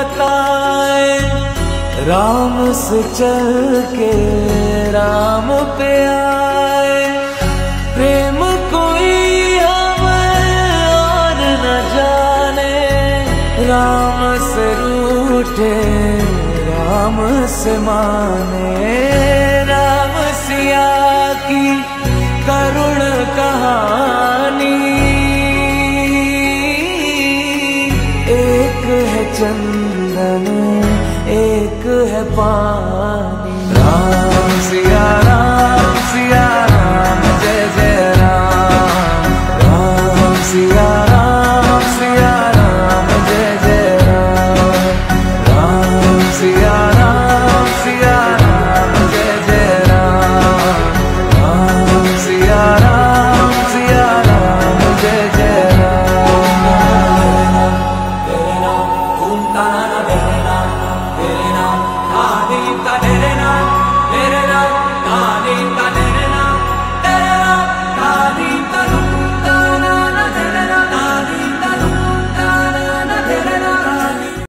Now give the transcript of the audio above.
बताए, राम से चल के राम पे आए। प्रेम कोई हमें और न जाने, राम से रूठे राम से माने। राम सिया की करुण कहानी, एक है चंदन एक है पानी। राम सिया